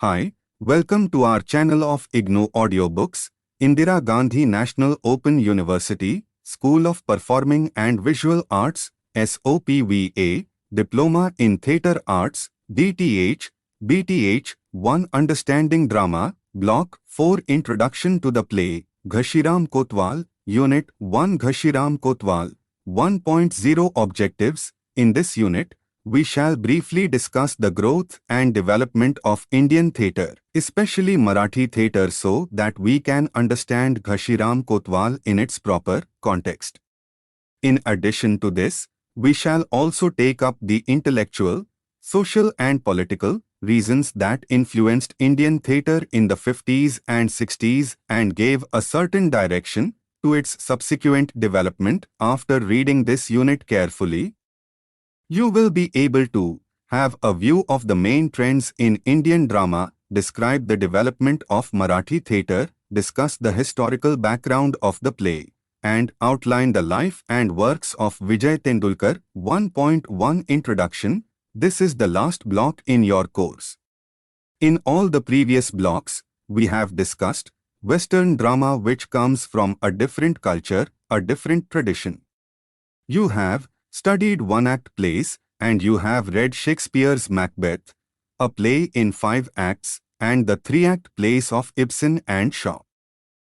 Hi, welcome to our channel of IGNOU Audiobooks, Indira Gandhi National Open University, School of Performing and Visual Arts, SOPVA, Diploma in Theatre Arts, DTH, BTH, 1 Understanding Drama, Block-4 Introduction to the Play, Ghashiram Kotwal, Unit-1 Ghashiram Kotwal, 1.0 Objectives. In this unit, we shall briefly discuss the growth and development of Indian theatre, especially Marathi theatre, so that we can understand Ghashiram Kotwal in its proper context. In addition to this, we shall also take up the intellectual, social and political reasons that influenced Indian theatre in the 50s and 60s and gave a certain direction to its subsequent development. After reading this unit carefully, you will be able to have a view of the main trends in Indian drama, describe the development of Marathi theatre, discuss the historical background of the play, and outline the life and works of Vijay Tendulkar. 1.1 Introduction. This is the last block in your course. In all the previous blocks, we have discussed Western drama, which comes from a different culture, a different tradition. You have studied one-act plays, and you have read Shakespeare's Macbeth, a play in 5 acts, and the 3-act plays of Ibsen and Shaw.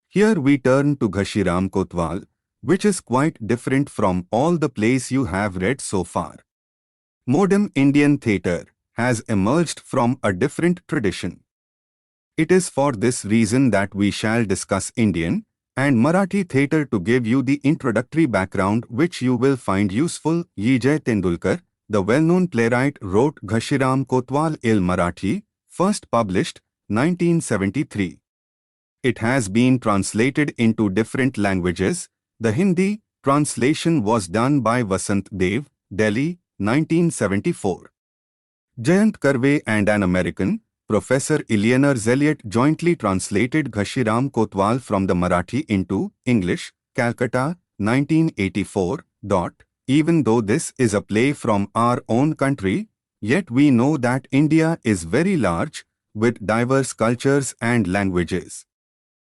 Here we turn to Ghashiram Kotwal, which is quite different from all the plays you have read so far. Modern Indian theatre has emerged from a different tradition. It is for this reason that we shall discuss Indian and Marathi theatre to give you the introductory background which you will find useful. Vijay Tendulkar, the well-known playwright, wrote Ghashiram Kotwal il Marathi, first published 1973. It has been translated into different languages. The Hindi translation was done by Vasant Dev, Delhi, 1974. Jayant Karve and an American, Professor Eleanor Zelliot, jointly translated Ghashiram Kotwal from the Marathi into English, Calcutta, 1984. Even though this is a play from our own country, yet we know that India is very large, with diverse cultures and languages.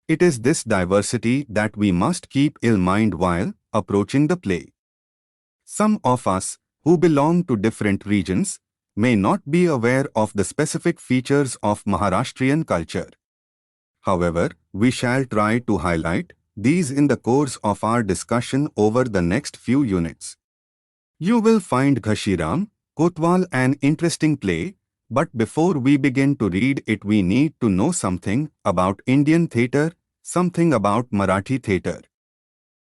It is this diversity that we must keep in mind while approaching the play. Some of us, who belong to different regions, may not be aware of the specific features of Maharashtrian culture. However, we shall try to highlight these in the course of our discussion over the next few units. You will find Ghashiram Kotwal an interesting play, but before we begin to read it, we need to know something about Indian theatre, something about Marathi theatre.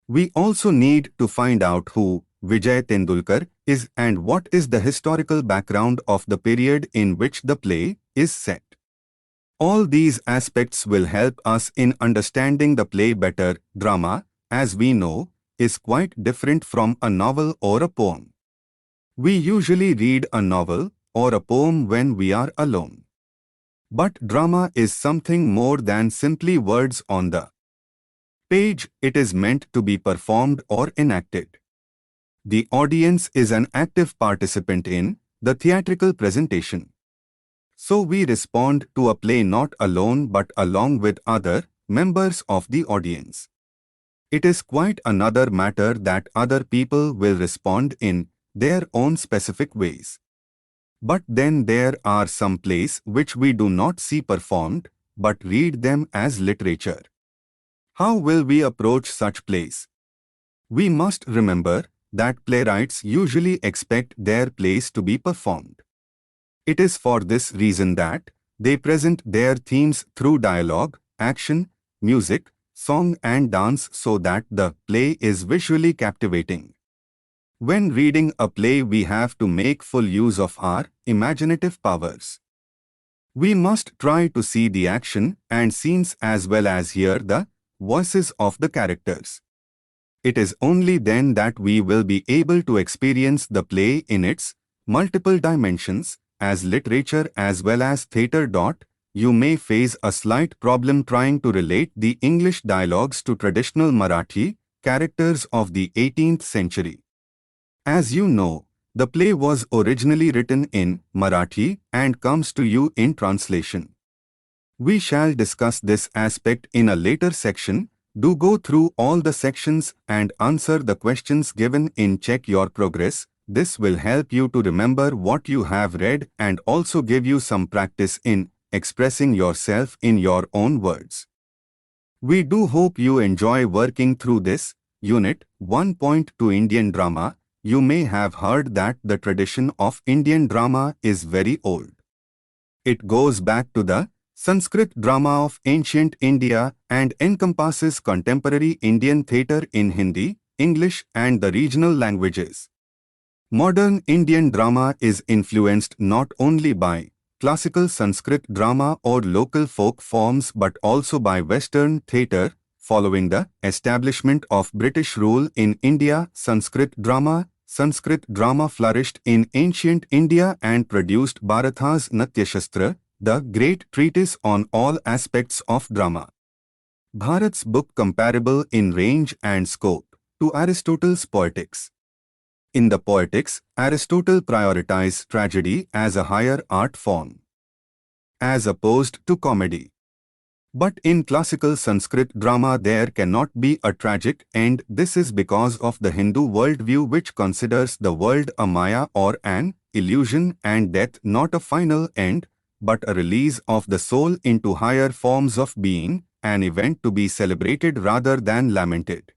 We also need to find out who Vijay Tendulkar is and what is the historical background of the period in which the play is set. All these aspects will help us in understanding the play better. Drama, as we know, is quite different from a novel or a poem. We usually read a novel or a poem when we are alone. But drama is something more than simply words on the page. It is meant to be performed or enacted. The audience is an active participant in the theatrical presentation. So we respond to a play not alone but along with other members of the audience. It is quite another matter that other people will respond in their own specific ways. But then there are some plays which we do not see performed but read them as literature. How will we approach such plays? We must remember that playwrights usually expect their plays to be performed. It is for this reason that they present their themes through dialogue, action, music, song and dance so that the play is visually captivating. When reading a play, we have to make full use of our imaginative powers. We must try to see the action and scenes as well as hear the voices of the characters. It is only then that we will be able to experience the play in its multiple dimensions, as literature as well as theatre. You may face a slight problem trying to relate the English dialogues to traditional Marathi characters of the 18th century. As you know, the play was originally written in Marathi and comes to you in translation. We shall discuss this aspect in a later section. Do go through all the sections and answer the questions given in Check Your Progress. This will help you to remember what you have read and also give you some practice in expressing yourself in your own words. We do hope you enjoy working through this. Unit 1.2 Indian Drama. You may have heard that the tradition of Indian drama is very old. It goes back to the Sanskrit drama of ancient India and encompasses contemporary Indian theatre in Hindi, English and the regional languages. Modern Indian drama is influenced not only by classical Sanskrit drama or local folk forms but also by Western theatre. Following the establishment of British rule in India, Sanskrit drama flourished in ancient India and produced Bharatha's Natyashastra, the great treatise on all aspects of drama. Bharat's book comparable in range and scope to Aristotle's Poetics. In the Poetics, Aristotle prioritized tragedy as a higher art form, as opposed to comedy. But in classical Sanskrit drama there cannot be a tragic end. This is because of the Hindu worldview which considers the world a maya or an illusion and death not a final end, but a release of the soul into higher forms of being, an event to be celebrated rather than lamented.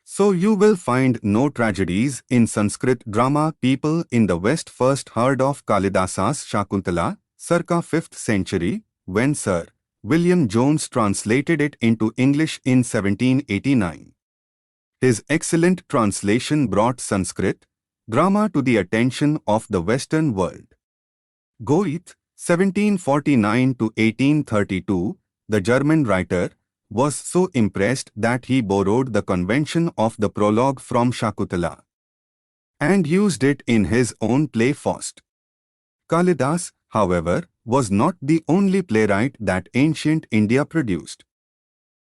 So you will find no tragedies in Sanskrit drama. People in the West first heard of Kalidasa's Shakuntala, circa 5th century, when Sir William Jones translated it into English in 1789. His excellent translation brought Sanskrit drama to the attention of the Western world. Goethe, 1749 to 1832, the German writer, was so impressed that he borrowed the convention of the prologue from Shakuntala and used it in his own play Faust. Kalidas, however, was not the only playwright that ancient India produced.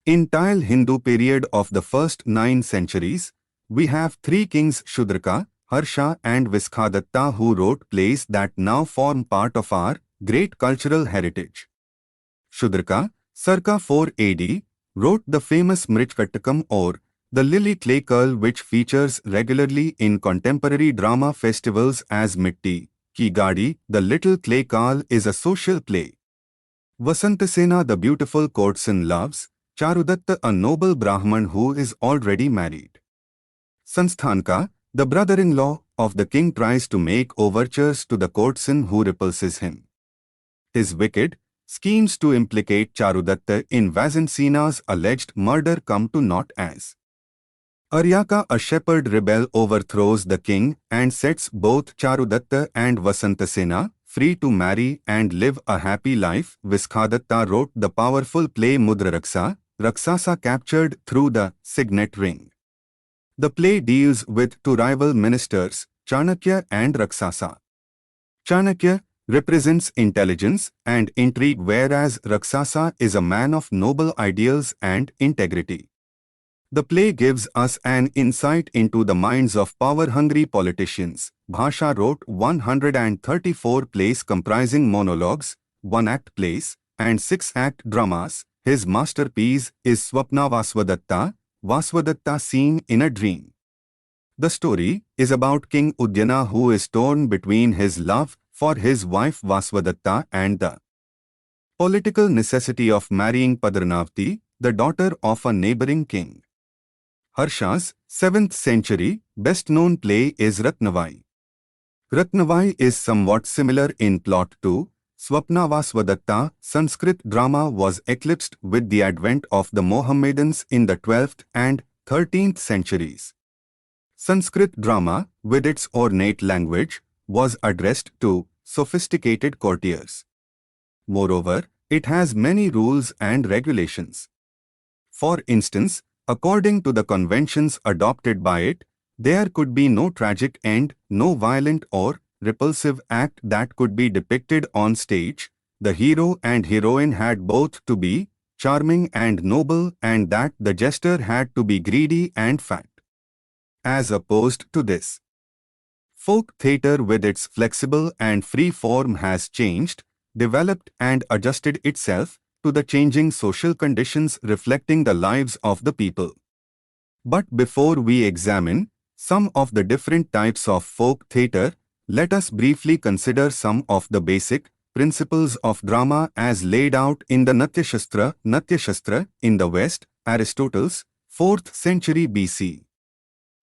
In Tile Hindu period of the first 9 centuries, we have 3 kings Shudraka, Harsha and Viskhadatta who wrote plays that now form part of our great cultural heritage. Shudraka, circa 4 AD, wrote the famous Mrichkattakam or the Lily Clay Curl which features regularly in contemporary drama festivals as Mitti Ki Gadi, the Little Clay Carl is a social play. Vasantasena the beautiful courtesan loves Charudatta a noble Brahman who is already married. Sansthanka, the brother-in-law of the king tries to make overtures to the courtesan who repulses him. His wicked schemes to implicate Charudatta in Vasantasena's alleged murder come to naught as Aryaka, a shepherd rebel, overthrows the king and sets both Charudatta and Vasantasena free to marry and live a happy life. Viskhadatta wrote the powerful play Mudraraksa, Raksasa captured through the signet ring. The play deals with 2 rival ministers, Chanakya and Raksasa. Chanakya represents intelligence and intrigue whereas Raksasa is a man of noble ideals and integrity. The play gives us an insight into the minds of power-hungry politicians. Bhasha wrote 134 plays comprising monologues, 1-act plays, and 6-act dramas. His masterpiece is Swapna Vaswadatta seen in a dream. The story is about King Udyana who is torn between his love for his wife Vaswadatta and the political necessity of marrying Padranavati, the daughter of a neighboring king. Harsha's 7th century best-known play is Ratnavai. Ratnavai is somewhat similar in plot to Swapna Vaswadatta. Sanskrit drama was eclipsed with the advent of the Mohammedans in the 12th and 13th centuries. Sanskrit drama, with its ornate language, was addressed to sophisticated courtiers. Moreover, it has many rules and regulations. For instance, according to the conventions adopted by it, there could be no tragic end, no violent or repulsive act that could be depicted on stage. The hero and heroine had both to be charming and noble, and that the jester had to be greedy and fat. As opposed to this, folk theatre with its flexible and free form has changed, developed and adjusted itself, to the changing social conditions reflecting the lives of the people. But before we examine some of the different types of folk theatre, let us briefly consider some of the basic principles of drama as laid out in the Natyashastra in the West, Aristotle's 4th century BC.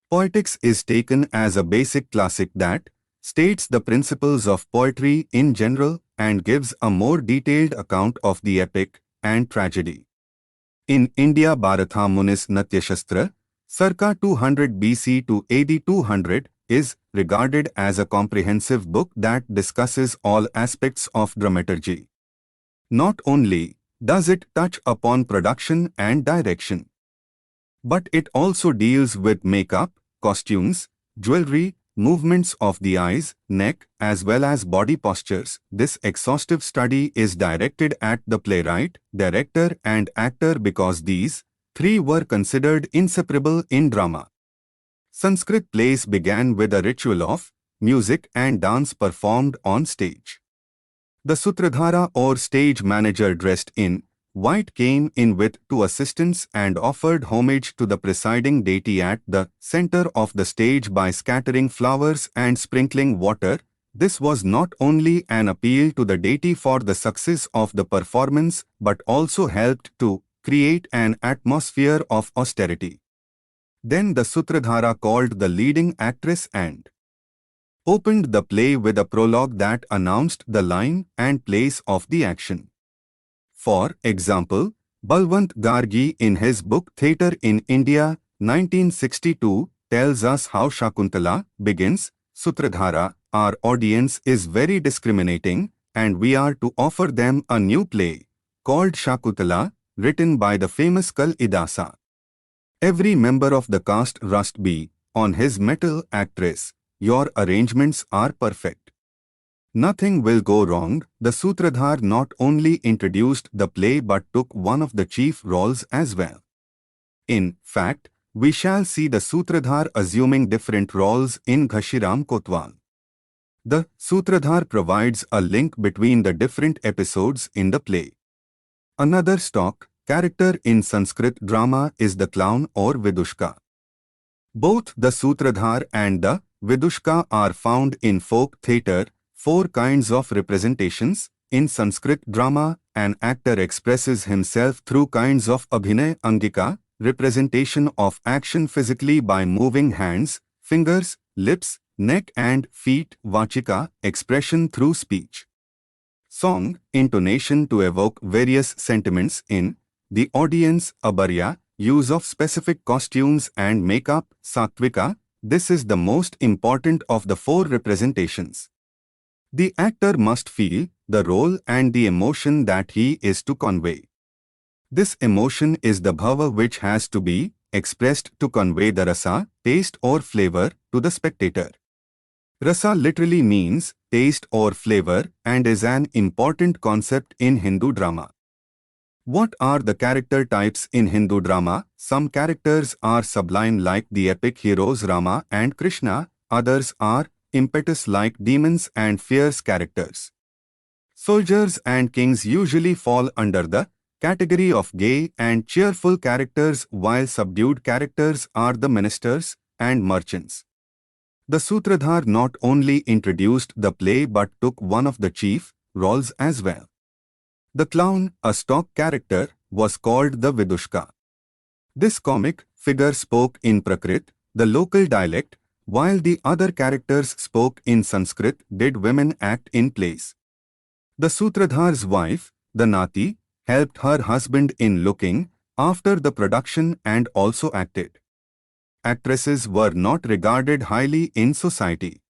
Poetics is taken as a basic classic that states the principles of poetry in general and gives a more detailed account of the epic and tragedy. In India, Bharatha Muni's Natyashastra, circa 200 BC to AD 200, is regarded as a comprehensive book that discusses all aspects of dramaturgy. Not only does it touch upon production and direction, but it also deals with makeup, costumes, jewelry, movements of the eyes, neck, as well as body postures. This exhaustive study is directed at the playwright, director, and actor because these three were considered inseparable in drama. Sanskrit plays began with a ritual of music and dance performed on stage. The Sutradhara or stage manager dressed in white came in with two assistants and offered homage to the presiding deity at the center of the stage by scattering flowers and sprinkling water. This was not only an appeal to the deity for the success of the performance but also helped to create an atmosphere of austerity. Then the Sutradhara called the leading actress and opened the play with a prologue that announced the line and place of the action. For example, Balwant Gargi in his book Theatre in India, 1962, tells us how Shakuntala begins. Sutradhara, our audience is very discriminating, and we are to offer them a new play called Shakuntala, written by the famous Kalidasa. Every member of the cast must be on his mettle. Actress, your arrangements are perfect. Nothing will go wrong. The Sutradhar not only introduced the play but took one of the chief roles as well. In fact, we shall see the Sutradhar assuming different roles in Ghashiram Kotwal. The Sutradhar provides a link between the different episodes in the play. Another stock character in Sanskrit drama is the clown or Vidushka. Both the Sutradhar and the Vidushka are found in folk theatre. Four kinds of representations. In Sanskrit drama, an actor expresses himself through kinds of abhinay, angika, representation of action physically by moving hands, fingers, lips, neck and feet, vachika, expression through speech. Song, intonation to evoke various sentiments in the audience, abarya, use of specific costumes and makeup, satvika. This is the most important of the four representations. The actor must feel the role and the emotion that he is to convey. This emotion is the bhava which has to be expressed to convey the rasa, taste or flavor, to the spectator. Rasa literally means taste or flavor and is an important concept in Hindu drama. What are the character types in Hindu drama? Some characters are sublime like the epic heroes Rama and Krishna, others are impetus like demons and fierce characters. Soldiers and kings usually fall under the category of gay and cheerful characters, while subdued characters are the ministers and merchants. The Sutradhar not only introduced the play but took one of the chief roles as well. The clown, a stock character, was called the Vidushka. This comic figure spoke in Prakrit, the local dialect, while the other characters spoke in Sanskrit. Did women act in plays? The Sutradhar's wife, the Nati, helped her husband in looking after the production and also acted. Actresses were not regarded highly in society.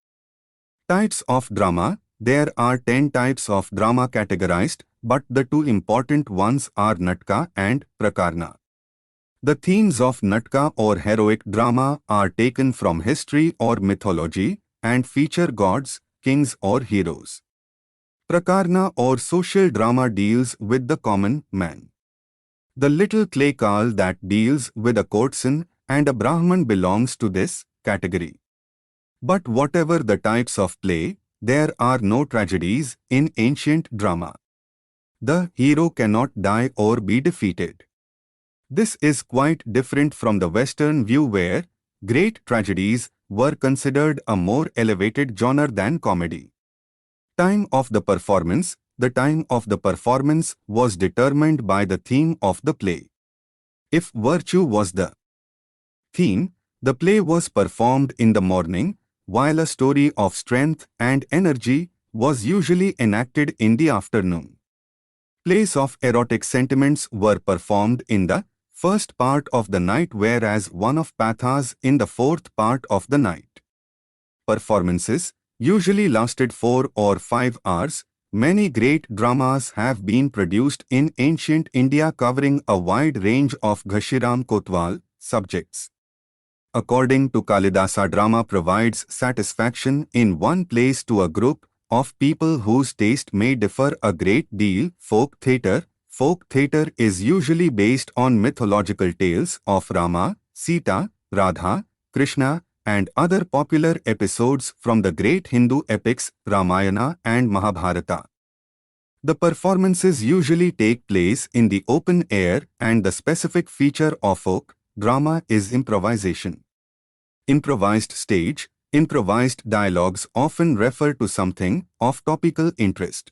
Types of drama. There are 10 types of drama categorized, but the two important ones are Natka and Prakarna. The themes of Natka or heroic drama are taken from history or mythology and feature gods, kings or heroes. Prakarna or social drama deals with the common man. The little clay carl that deals with a courtesan and a Brahman belongs to this category. But whatever the types of play, there are no tragedies in ancient drama. The hero cannot die or be defeated. This is quite different from the Western view where great tragedies were considered a more elevated genre than comedy. Time of the performance. The time of the performance was determined by the theme of the play. If virtue was the theme, the play was performed in the morning, while a story of strength and energy was usually enacted in the afternoon. Plays of erotic sentiments were performed in the first part of the night, whereas one of pathos in the fourth part of the night. Performances usually lasted 4 or 5 hours. Many great dramas have been produced in ancient India covering a wide range of Ghashiram Kotwal subjects. According to Kalidasa, drama provides satisfaction in one place to a group of people whose taste may differ a great deal. Folk theatre. Folk theatre is usually based on mythological tales of Rama, Sita, Radha, Krishna, and other popular episodes from the great Hindu epics Ramayana and Mahabharata. The performances usually take place in the open air, and the specific feature of folk drama is improvisation. Improvised stage. Improvised dialogues often refer to something of topical interest.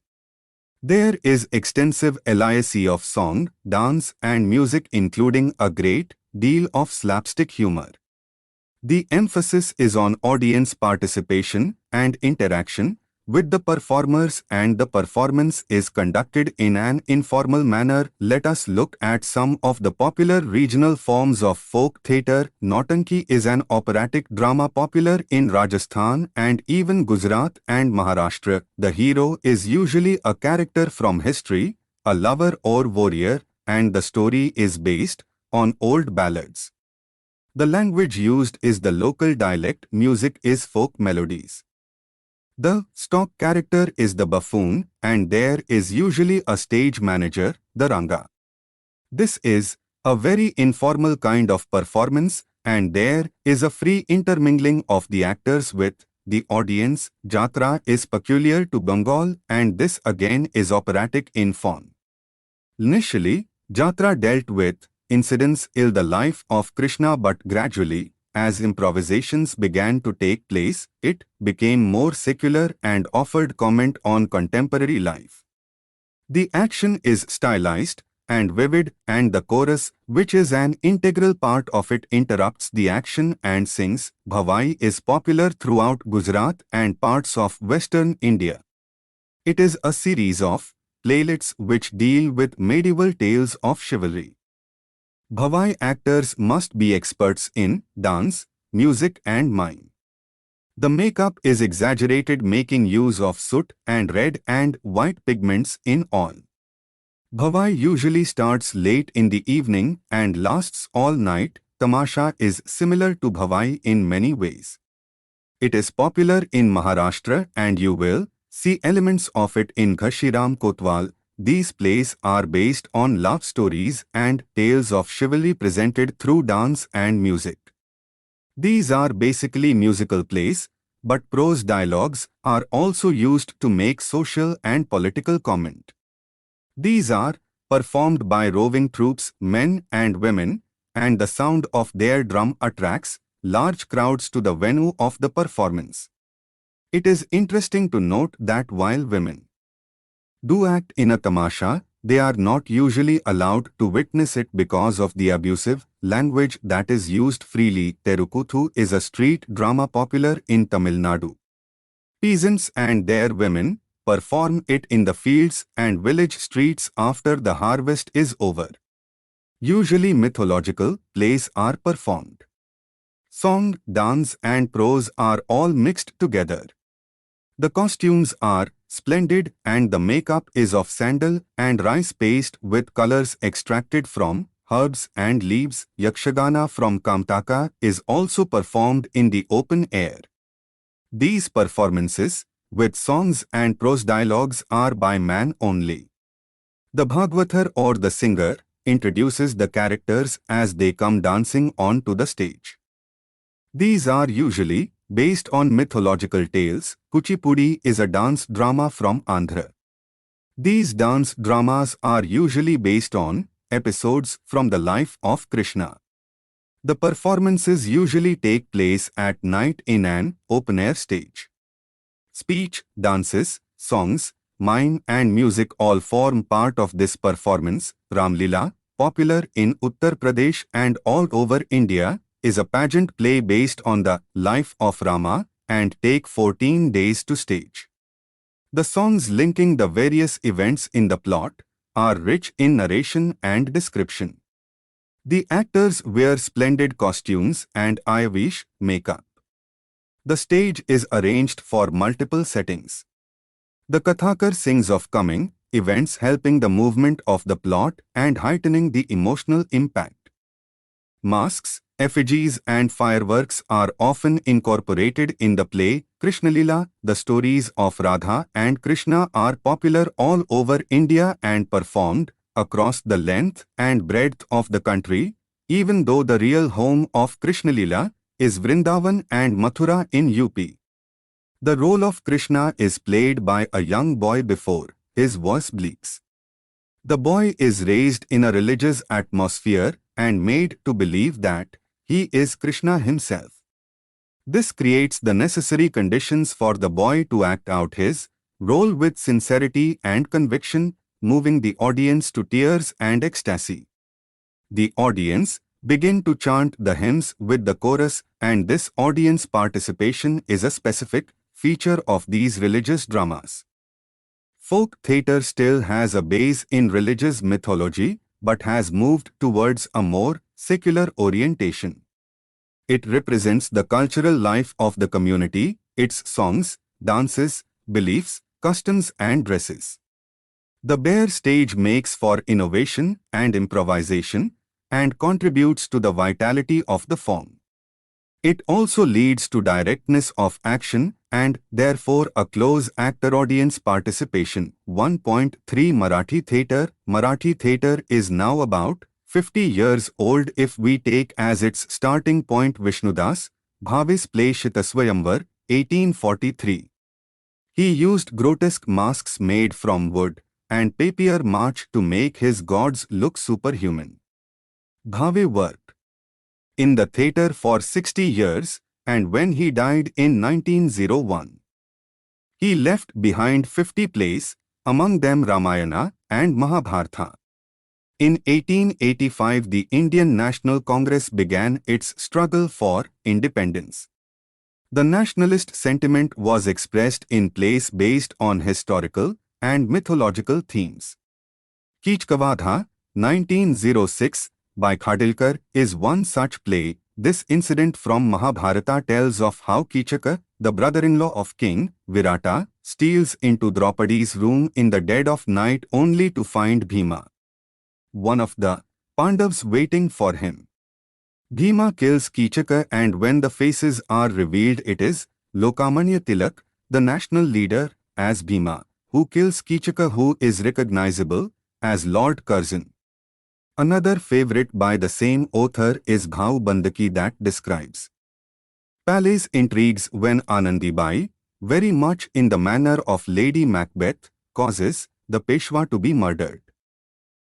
There is extensive aliasy of song, dance, and music, including a great deal of slapstick humor. The emphasis is on audience participation and interaction with the performers, and the performance is conducted in an informal manner. Let us look at some of the popular regional forms of folk theatre. Nautanki is an operatic drama popular in Rajasthan and even Gujarat and Maharashtra. The hero is usually a character from history, a lover or warrior, and the story is based on old ballads. The language used is the local dialect. Music is folk melodies. The stock character is the buffoon, and there is usually a stage manager, the Ranga. This is a very informal kind of performance, and there is a free intermingling of the actors with the audience. Jatra is peculiar to Bengal, and this again is operatic in form. Initially, Jatra dealt with incidents in the life of Krishna, but gradually, as improvisations began to take place, it became more secular and offered comment on contemporary life. The action is stylized and vivid, and the chorus, which is an integral part of it, interrupts the action and sings. Bhavai is popular throughout Gujarat and parts of Western India. It is a series of playlets which deal with medieval tales of chivalry. Bhavai actors must be experts in dance, music and mime. The makeup is exaggerated, making use of soot and red and white pigments in all. Bhavai usually starts late in the evening and lasts all night. Tamasha is similar to Bhavai in many ways. It is popular in Maharashtra, and you will see elements of it in Ghashiram Kotwal. These plays are based on love stories and tales of chivalry presented through dance and music. These are basically musical plays, but prose dialogues are also used to make social and political comment. These are performed by roving troops, men and women, and the sound of their drum attracts large crowds to the venue of the performance. It is interesting to note that while women do act in a tamasha, they are not usually allowed to witness it because of the abusive language that is used freely. Terukuthu is a street drama popular in Tamil Nadu. Peasants and their women perform it in the fields and village streets after the harvest is over. Usually mythological plays are performed. Song, dance and prose are all mixed together. The costumes are splendid, and the makeup is of sandal and rice paste with colors extracted from herbs and leaves. Yakshagana from Kamtaka is also performed in the open air. These performances, with songs and prose dialogues, are by man only. The Bhagavatar, or the singer, introduces the characters as they come dancing onto the stage. These are usually based on mythological tales. Kuchipudi is a dance drama from Andhra. These dance dramas are usually based on episodes from the life of Krishna. The performances usually take place at night in an open-air stage. Speech, dances, songs, mime and music all form part of this performance. Ramlila, popular in Uttar Pradesh and all over India, is a pageant play based on the life of Rama and take 14 days to stage. The songs linking the various events in the plot are rich in narration and description. The actors wear splendid costumes and Irish makeup. The stage is arranged for multiple settings. The Kathakar sings of coming events, helping the movement of the plot and heightening the emotional impact. Masks, effigies and fireworks are often incorporated in the play. Krishnalila, the stories of Radha and Krishna are popular all over India and performed across the length and breadth of the country, even though the real home of Krishnalila is Vrindavan and Mathura in UP. The role of Krishna is played by a young boy before his voice bleaks. The boy is raised in a religious atmosphere and made to believe that he is Krishna himself. This creates the necessary conditions for the boy to act out his role with sincerity and conviction, moving the audience to tears and ecstasy. The audience begin to chant the hymns with the chorus, and this audience participation is a specific feature of these religious dramas. Folk theatre still has a base in religious mythology but has moved towards a more secular orientation. It represents the cultural life of the community, its songs, dances, beliefs, customs and dresses. The bare stage makes for innovation and improvisation and contributes to the vitality of the form. It also leads to directness of action and therefore a close actor-audience participation. 1.3 Marathi theatre is now about 50 years old if we take as its starting point Vishnudas, Bhave's play Shitaswayamvar, 1843. He used grotesque masks made from wood and papier mâche to make his gods look superhuman. Bhave worked in the theatre for 60 years, and when he died in 1901, he left behind 50 plays, among them Ramayana and Mahabharata. In 1885, the Indian National Congress began its struggle for independence. The nationalist sentiment was expressed in plays based on historical and mythological themes. Kichkavadha, 1906, by Khadilkar, is one such play. This incident from Mahabharata tells of how Kichaka, the brother-in-law of King Virata, steals into Draupadi's room in the dead of night only to find Bhima, one of the Pandavas, waiting for him. Bhima kills Kichaka, and when the faces are revealed, it is Lokamanya Tilak, the national leader, as Bhima, who kills Kichaka, who is recognizable as Lord Curzon. Another favorite by the same author is Bhav Bandaki that describes palace intrigues when Anandibai, very much in the manner of Lady Macbeth, causes the Peshwa to be murdered.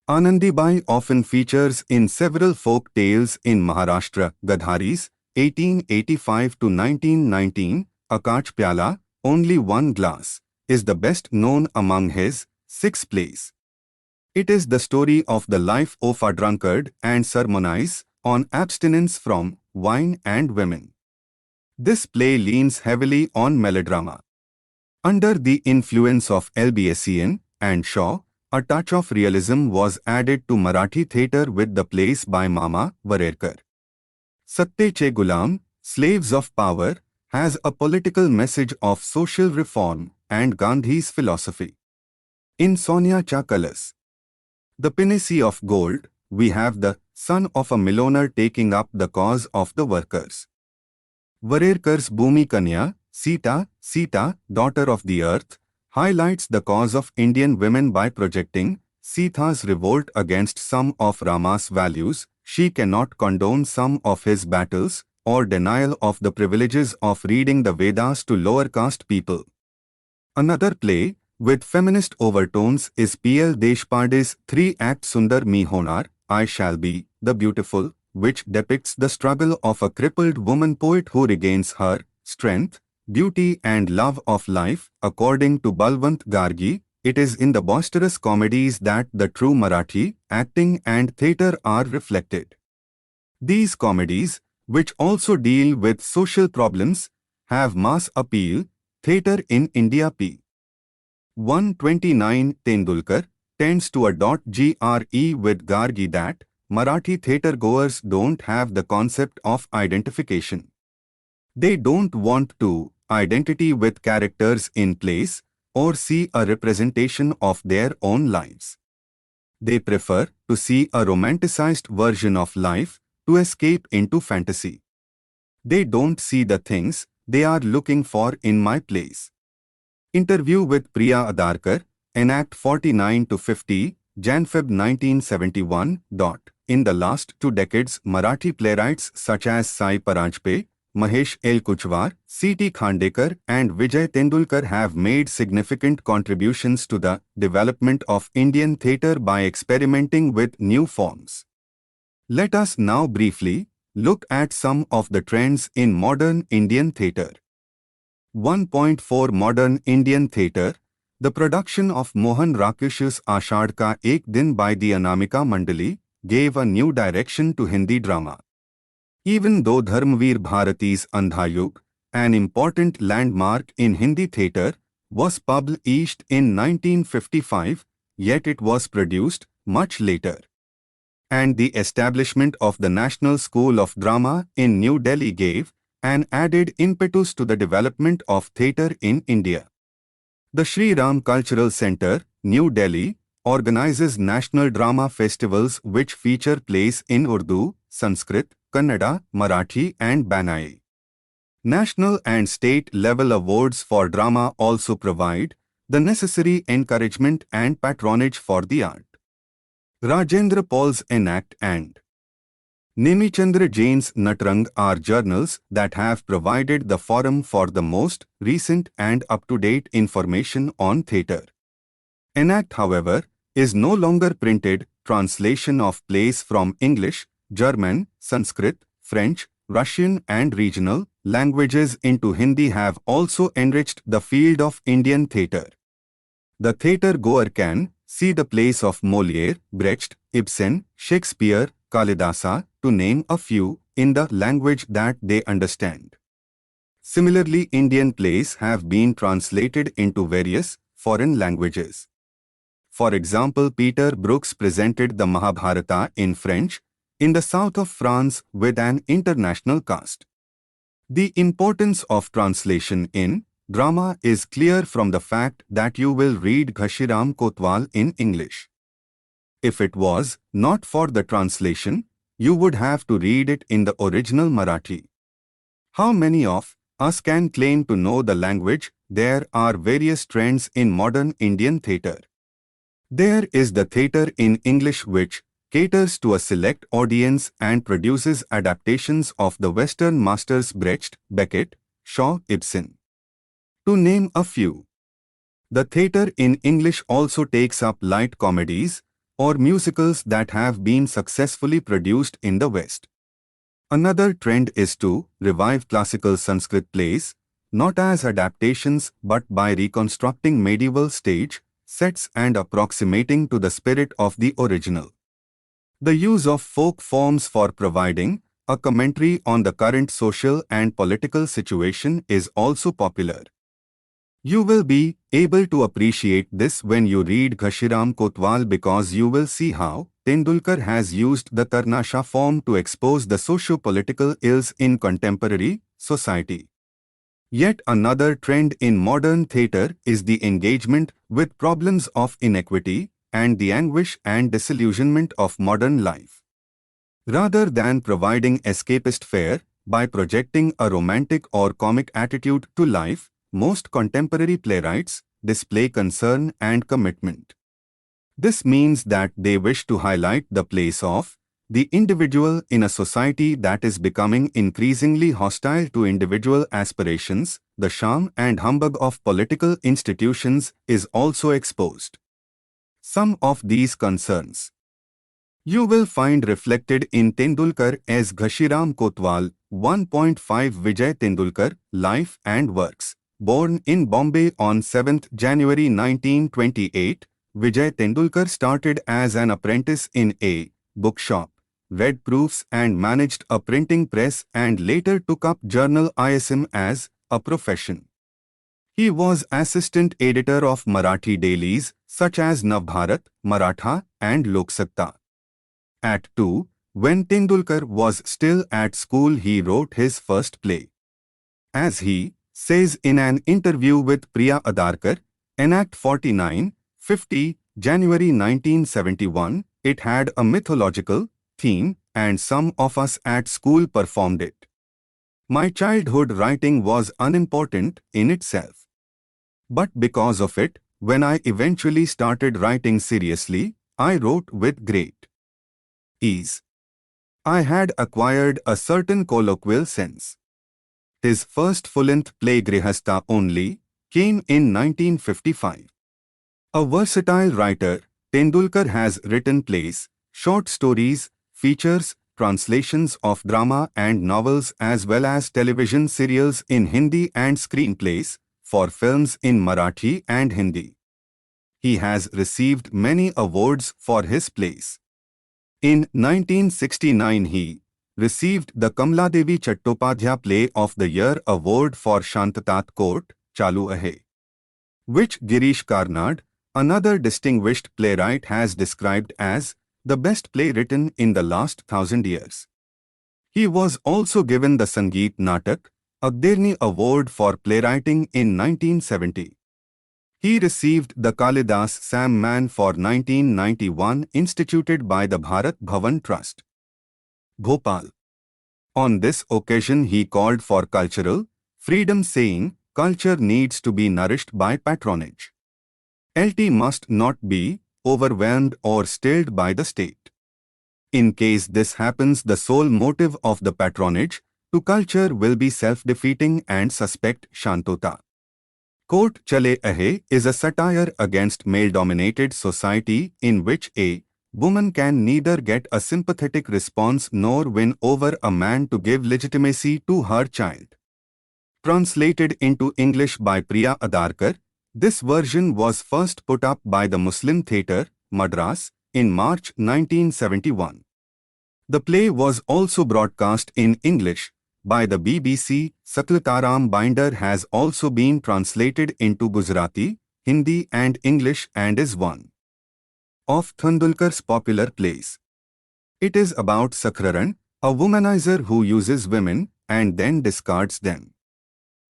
Anandibai often features in several folk tales in Maharashtra. Gadharis, 1885 to 1919, Akach Pyala, Only One Glass, is the best known among his 6 plays. It is the story of the life of a drunkard and sermonize on abstinence from wine and women. This play leans heavily on melodrama. Under the influence of Lbsian and Shaw, a touch of realism was added to Marathi theatre with the plays by Mama Varerkar. Satte Che Gulam, Slaves of Power, has a political message of social reform and Gandhi's philosophy. In Sonia Cha Kalas, The Pinnacy of Gold, we have the son of a millionaire taking up the cause of the workers. Varerkar's Bhumi Kanya, Sita, daughter of the earth, highlights the cause of Indian women by projecting Sita's revolt against some of Rama's values. She cannot condone some of his battles or denial of the privileges of reading the Vedas to lower caste people. Another play, with feminist overtones is P.L. Deshpande's three-act Sundar Mi Honar, I Shall Be, the Beautiful, which depicts the struggle of a crippled woman poet who regains her strength, beauty and love of life. According to Balwant Gargi, it is in the boisterous comedies that the true Marathi acting and theatre are reflected. These comedies, which also deal with social problems, have mass appeal. Theatre in India p. 129 Tendulkar tends to agree with Gargi that Marathi theatre-goers don't have the concept of identification. They don't want to identity with characters in plays or see a representation of their own lives. They prefer to see a romanticized version of life to escape into fantasy. They don't see the things they are looking for in my plays. Interview with Priya Adarkar, Enact 49-50, Jan-Feb 1971. In the last 2 decades, Marathi playwrights such as Sai Parajpe, Mahesh L. Kuchwar, C.T. Khandekar and Vijay Tendulkar have made significant contributions to the development of Indian theatre by experimenting with new forms. Let us now briefly look at some of the trends in modern Indian theatre. 1.4 Modern Indian Theatre. The production of Mohan Rakesh's Ashadh Ka Ek Din by the Anamika Mandali gave a new direction to Hindi drama. Even though Dharmveer Bharati's Andhayug, an important landmark in Hindi theatre, was published in 1955, yet it was produced much later. And the establishment of the National School of Drama in New Delhi gave an added impetus to the development of theatre in India. The Sri Ram Cultural Centre, New Delhi, organizes national drama festivals which feature plays in Urdu, Sanskrit, Kannada, Marathi and Banai. National and state-level awards for drama also provide the necessary encouragement and patronage for the art. Rajendra Paul's Enact and Nemichandra Jain's Natrang are journals that have provided the forum for the most recent and up-to-date information on theatre. Enact, however, is no longer printed. Translation of plays from English, German, Sanskrit, French, Russian and regional languages into Hindi have also enriched the field of Indian theatre. The theatre-goer can see the plays of Molière, Brecht, Ibsen, Shakespeare, Kalidasa, to name a few, in the language that they understand. Similarly, Indian plays have been translated into various foreign languages. For example, Peter Brooks presented the Mahabharata in French, in the south of France with an international cast. The importance of translation in drama is clear from the fact that you will read Ghashiram Kotwal in English. If it was not for the translation, you would have to read it in the original Marathi. How many of us can claim to know the language? There are various trends in modern Indian theatre. There is the theatre in English which caters to a select audience and produces adaptations of the Western masters Brecht, Beckett, Shaw, Ibsen, to name a few. The theatre in English also takes up light comedies or musicals that have been successfully produced in the West. Another trend is to revive classical Sanskrit plays, not as adaptations but by reconstructing medieval stage sets and approximating to the spirit of the original. The use of folk forms for providing a commentary on the current social and political situation is also popular. You will be able to appreciate this when you read Ghashiram Kotwal because you will see how Tendulkar has used the Tarnasha form to expose the socio-political ills in contemporary society. Yet another trend in modern theatre is the engagement with problems of inequity and the anguish and disillusionment of modern life. Rather than providing escapist fare by projecting a romantic or comic attitude to life, most contemporary playwrights display concern and commitment. This means that they wish to highlight the place of the individual in a society that is becoming increasingly hostile to individual aspirations, the sham and humbug of political institutions is also exposed. Some of these concerns you will find reflected in Tendulkar as Ghashiram Kotwal 1.5 Vijay Tendulkar, Life and Works. Born in Bombay on 7th January 1928, Vijay Tendulkar started as an apprentice in a bookshop, read proofs and managed a printing press and later took up journal ISM as a profession. He was assistant editor of Marathi dailies such as Navbharat, Maratha and Loksatta. At 2, when Tendulkar was still at school, he wrote his first play. As he says in an interview with Priya Adarkar, in Act 49, 50, January 1971, it had a mythological theme and some of us at school performed it. My childhood writing was unimportant in itself. But because of it, when I eventually started writing seriously, I wrote with great ease. I had acquired a certain colloquial sense. His first full-length play Grihastha Only came in 1955. A versatile writer, Tendulkar has written plays, short stories, features, translations of drama and novels as well as television serials in Hindi and screenplays for films in Marathi and Hindi. He has received many awards for his plays. In 1969 he received the Kamladevi Chattopadhyay Play of the Year Award for Shantatat Court, Chalu Ahe, which Girish Karnad, another distinguished playwright, has described as the best play written in the last 1,000 years. He was also given the Sangeet Natak Agderni Award for playwriting in 1970. He received the Kalidas Samman for 1991 instituted by the Bharat Bhavan Trust, Bhopal. On this occasion he called for cultural freedom, saying, "Culture needs to be nourished by patronage. LT must not be overwhelmed or stilled by the state. In case this happens, the sole motive of the patronage to culture will be self-defeating and suspect Shantota." Court Chale Ahe is a satire against male-dominated society in which a woman can neither get a sympathetic response nor win over a man to give legitimacy to her child. Translated into English by Priya Adarkar, this version was first put up by the Muslim Theatre, Madras, in March 1971. The play was also broadcast in English by the BBC. Saklataram Binder has also been translated into Gujarati, Hindi and English and is one of Tendulkar's popular plays. It is about Sakraran, a womanizer who uses women and then discards them.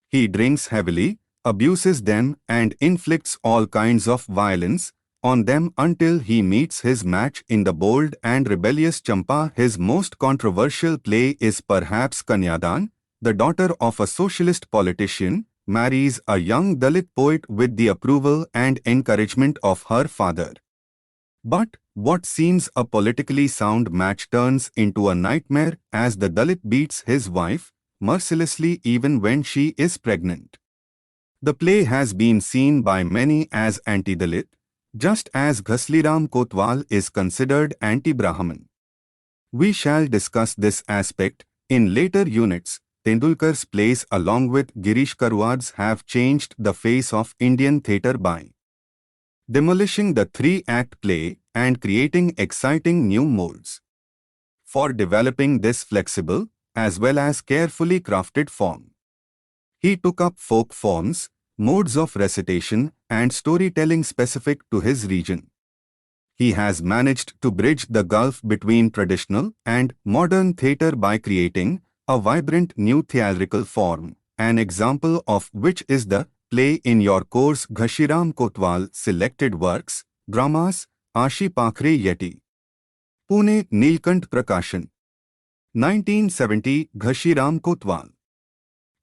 He drinks heavily, abuses them and inflicts all kinds of violence on them until he meets his match in the bold and rebellious Champa. His most controversial play is perhaps Kanyadan. The daughter of a socialist politician marries a young Dalit poet with the approval and encouragement of her father. But what seems a politically sound match turns into a nightmare as the Dalit beats his wife mercilessly even when she is pregnant. The play has been seen by many as anti-Dalit, just as Ghashiram Kotwal is considered anti-Brahmin. We shall discuss this aspect in later units. Tendulkar's plays along with Girish Karwad's have changed the face of Indian theatre by demolishing the three-act play and creating exciting new molds. For developing this flexible as well as carefully crafted form, he took up folk forms, modes of recitation and storytelling specific to his region. He has managed to bridge the gulf between traditional and modern theatre by creating a vibrant new theatrical form, an example of which is the play in your course Ghashiram Kotwal Selected Works, Dramas, Ashi Pakhre Yeti. Pune Neelkant Prakashan. 1970 Ghashiram Kotwal.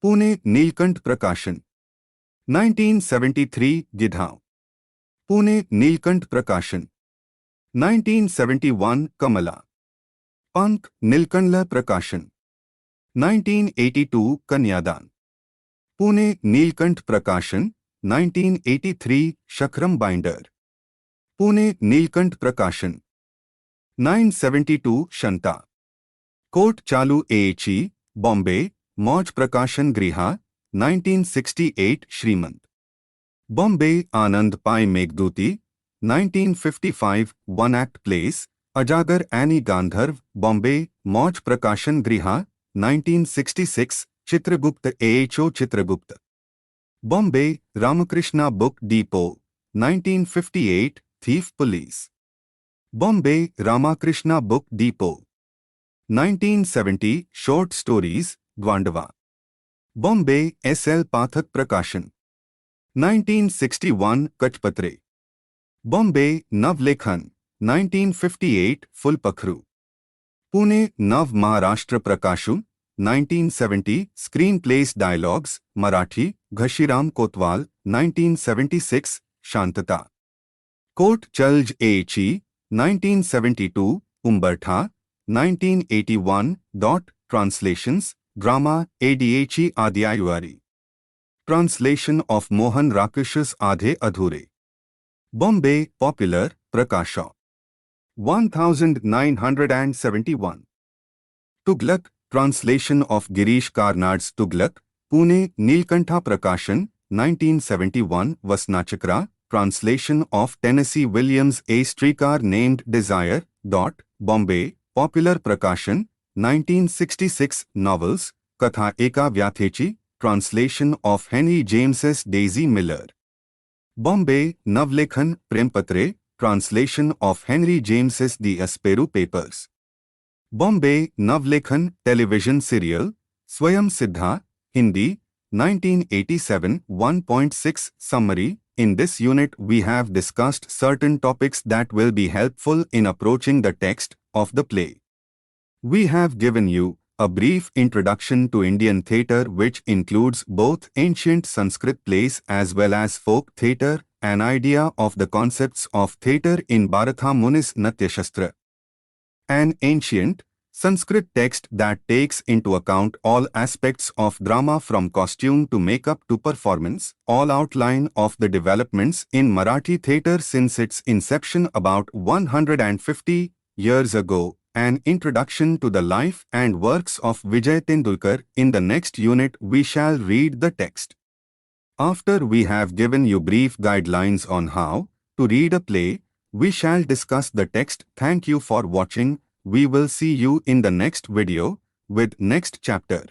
Pune Neelkant Prakashan. 1973 Gidhao. Pune Neelkant Prakashan. 1971 Kamala. Pank Nilkandla Prakashan 1982 Kanyadan Pune Neelkant Prakashan 1983 Shakram Binder Pune Neelkant Prakashan 972 Shanta Kot Chalu AHE Bombay Moj Prakashan Griha 1968 Shrimant Bombay Anand Pai Meghduti 1955 One Act Plays Ajagar Annie Gandharv Bombay Moj Prakashan Griha 1966 Chitragupta AHO Chitragupta Bombay Ramakrishna Book Depot 1958 Thief Police Bombay Ramakrishna Book Depot 1970 Short Stories Gwandava Bombay S.L. Pathak Prakashan 1961 Kachpatre Bombay Navlekhan 1958 Fulpakhru Pune Nav Maharashtra Prakashu 1970 Screenplays Dialogues Marathi Ghashiram Kotwal 1976 Shantata Kot Chalj AHE 1972 Umbertha 1981 Translations Drama ADHE Adhyayuari Translation of Mohan Rakshas Adhe Adhure Bombay Popular Prakasha 1971 Tughlaq Translation of Girish Karnad's Tughlaq Pune Neelkantha Prakashan 1971 Vasnachakra Translation of Tennessee Williams A Streetcar Named Desire. Bombay Popular Prakashan 1966 Novels Katha Eka Vyathechi Translation of Henry James's Daisy Miller Bombay Navlekhan Prempatre Translation of Henry James's The Asperu Papers Bombay Navlekhan Television Serial Swayam Siddha Hindi 1987 1.6 Summary In this unit we have discussed certain topics that will be helpful in approaching the text of the play. We have given you a brief introduction to Indian theatre which includes both ancient Sanskrit plays as well as folk theatre, an idea of the concepts of theatre in Bharatha Muni's Natyashastra. An ancient Sanskrit text that takes into account all aspects of drama from costume to makeup to performance, all outline of the developments in Marathi theatre since its inception about 150 years ago, an introduction to the life and works of Vijay Tendulkar. In the next unit we shall read the text. After we have given you brief guidelines on how to read a play, we shall discuss the text. Thank you for watching. We will see you in the next video with next chapter.